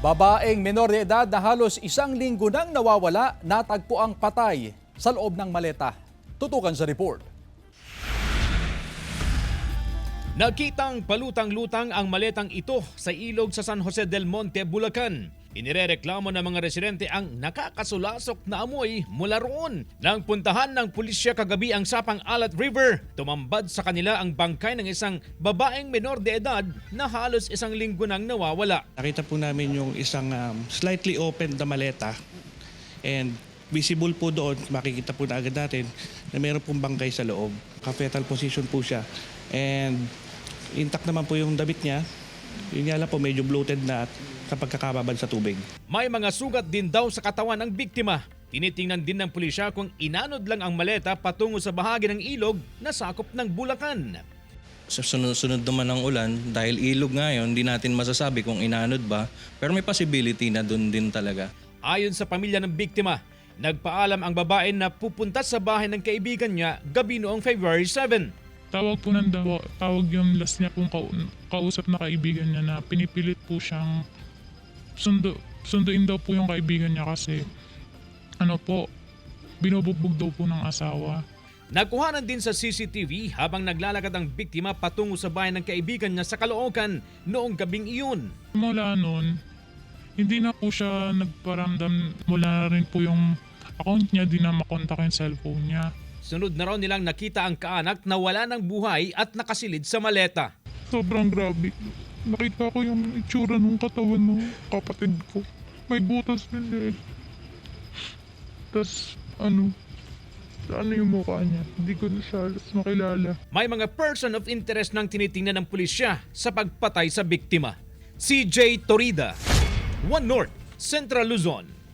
Babaeng menor de edad na halos isang linggo nang nawawala, natagpo ang patay sa loob ng maleta. Tutukan sa report. Nakitang palutang-lutang ang maletang ito sa ilog sa San Jose del Monte, Bulacan. Inirereklamo ng mga residente ang nakakasulasok na amoy mula roon. Nang puntahan ng pulisya kagabi ang Sapang Alat River, tumambad sa kanila ang bangkay ng isang babaeng menor de edad na halos isang linggo nang nawawala. Nakita po namin yung isang slightly open na maleta and visible po doon, makikita po na agad natin na mayroon pong bangkay sa loob. Fetal position po siya and intact naman po yung damit niya. Yun nga lang po medyo bloated na at sa pagkakababad sa tubig. May mga sugat din daw sa katawan ng biktima. Tinitingnan din ng pulisya kung inanod lang ang maleta patungo sa bahagi ng ilog na sakop ng Bulacan. Sa sunod-sunod naman ng ulan, dahil ilog ngayon, hindi natin masasabi kung inanod ba, pero may possibility na doon din talaga. Ayon sa pamilya ng biktima, nagpaalam ang babae na pupunta sa bahay ng kaibigan niya gabi noong February 7. Tawag yung last niya pong kausap na kaibigan niya na pinipilit po siyang sunduin daw po yung kaibigan niya kasi binubugbog daw po ng asawa. Nakuhanan din sa CCTV habang naglalakad ang biktima patungo sa bahay ng kaibigan niya sa Caloocan noong gabing iyon. Mula noon, hindi na po siya nagparamdam. Mula na rin po yung account niya, di na makontak yung cellphone niya. Sunod na raw nilang nakita ang kaanak na wala ng buhay at nakasilid sa maleta. Sobrang grabe. Nakita ko yung itsura ng katawan ng kapatid ko. May butas din eh. Tas yung mukha niya. Hindi ko na siya makilala. May mga person of interest nang tinitingnan ng pulisya sa pagpatay sa biktima. CJ Torida, One North, Central Luzon.